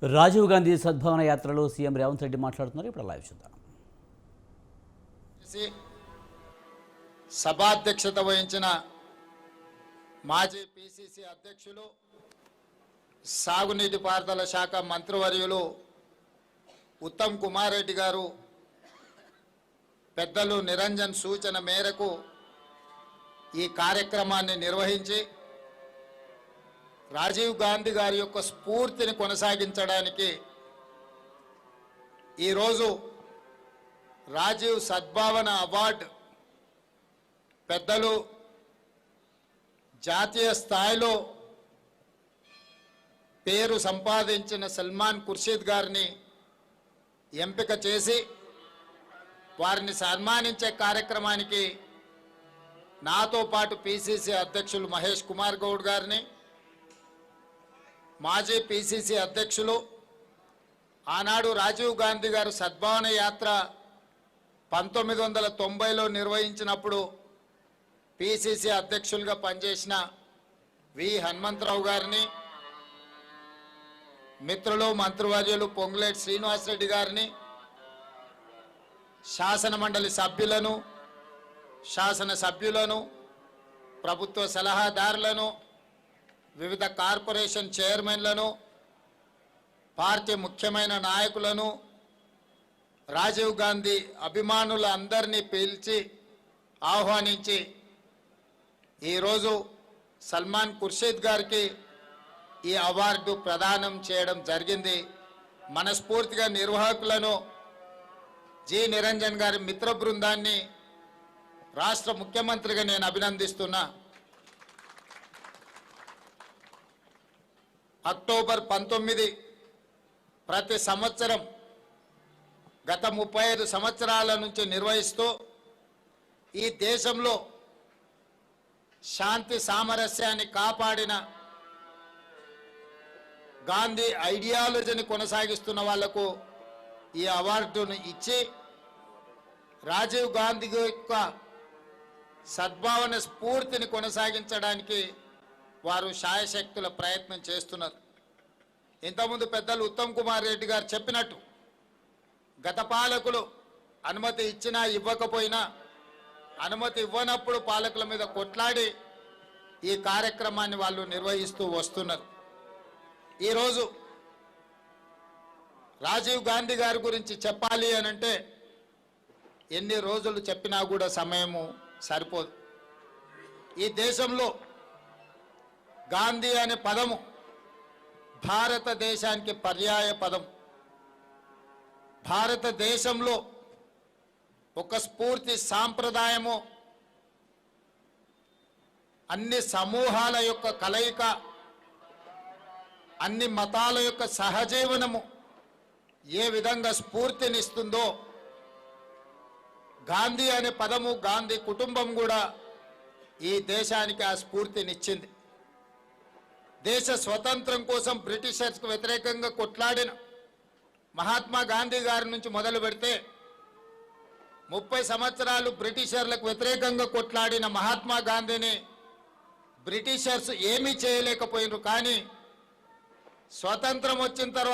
రాజీవ్ గాంధీ సద్భావన యాత్రలో సీఎం రేవంత్ రెడ్డి మాట్లాడుతున్నారు. ఇప్పుడు లైవ్ చూద్దాం. సభాధ్యక్షత వహించిన మాజీ పిసిసి అధ్యక్షులు సాగునీటి పారుదల శాఖ మంత్రివర్యులు ఉత్తమ్ కుమార్ రెడ్డి గారు పెద్దలు నిరంజన్ సూచన మేరకు ఈ కార్యక్రమాన్ని నిర్వహించి రాజీవ్ గాంధీ గారి యొక్క స్ఫూర్తిని కొనసాగించడానికి ఈరోజు రాజీవ్ సద్భావన అవార్డు పెద్దలు జాతీయ స్థాయిలో పేరు సంపాదించిన సల్మాన్ ఖుర్షీద్ గారిని ఎంపిక చేసి వారిని సన్మానించే కార్యక్రమానికి నాతో పాటు పిసిసి అధ్యక్షులు మహేష్ కుమార్ గౌడ్ గారిని, మాజీ పిసిసి అధ్యక్షులు ఆనాడు రాజీవ్ గాంధీ గారు సద్భావన యాత్ర 1990లో నిర్వహించినప్పుడు పిసిసి అధ్యక్షులుగా పనిచేసిన వి హనుమంతరావు గారిని, మిత్రులు మంత్రివర్యులు పొంగులేటి శ్రీనివాసరెడ్డి గారిని, శాసన మండలి సభ్యులను, శాసన సభ్యులను, ప్రభుత్వ సలహాదారులను, వివిధ కార్పొరేషన్ చైర్మన్లను, పార్టీ ముఖ్యమైన నాయకులను, రాజీవ్ గాంధీ అభిమానులందరినీ పిలిచి ఆహ్వానించి ఈరోజు సల్మాన్ ఖుర్షీద్ గారికి ఈ అవార్డు ప్రదానం చేయడం జరిగింది. మనస్ఫూర్తిగా నిర్వాహకులను, జి నిరంజన్ గారి మిత్ర బృందాన్ని రాష్ట్ర ముఖ్యమంత్రిగా నేను అభినందిస్తున్నా. అక్టోబర్ 19 ప్రతి సంవత్సరం గత 35 సంవత్సరాల నుంచి నిర్వహిస్తూ ఈ దేశంలో శాంతి సామరస్యాన్ని కాపాడిన, గాంధీ ఐడియాలజీని కొనసాగిస్తున్న వాళ్లకు ఈ అవార్డును ఇచ్చి రాజీవ్ గాంధీ యొక్క సద్భావన స్ఫూర్తిని కొనసాగించడానికి వారు శాయశక్తుల ప్రయత్నం చేస్తున్నారు. ఇంతకుముందు పెద్దలు ఉత్తమ్ కుమార్ రెడ్డి గారు చెప్పినట్టు గత పాలకులు అనుమతి ఇచ్చినా ఇవ్వకపోయినా, అనుమతి ఇవ్వనప్పుడు పాలకుల మీద కొట్లాడి ఈ కార్యక్రమాన్ని వాళ్ళు నిర్వహిస్తూ వస్తున్నారు. ఈరోజు రాజీవ్ గాంధీ గారి గురించి చెప్పాలి అనంటే ఎన్ని రోజులు చెప్పినా కూడా సమయము సరిపోదు. ఈ దేశంలో గాంధీ అనే పదము భారతదేశానికి పర్యాయ పదం. భారతదేశంలో ఒక స్ఫూర్తి సాంప్రదాయము, అన్ని సమూహాల యొక్క కలయిక, అన్ని మతాల యొక్క సహజీవనము ఏ విధంగా స్ఫూర్తినిస్తుందో గాంధీ అనే పదము, గాంధీ కుటుంబం కూడా ఈ దేశానికి ఆ స్ఫూర్తినిచ్చింది. దేశ స్వతంత్రం కోసం బ్రిటిషర్స్కు వ్యతిరేకంగా కొట్లాడిన మహాత్మా గాంధీ గారి నుంచి మొదలు పెడితే 30 సంవత్సరాలు బ్రిటిషర్లకు వ్యతిరేకంగా కొట్లాడిన మహాత్మా గాంధీని బ్రిటిషర్స్ ఏమీ చేయలేకపోయినారు. కానీ స్వతంత్రం వచ్చిన తర్వాత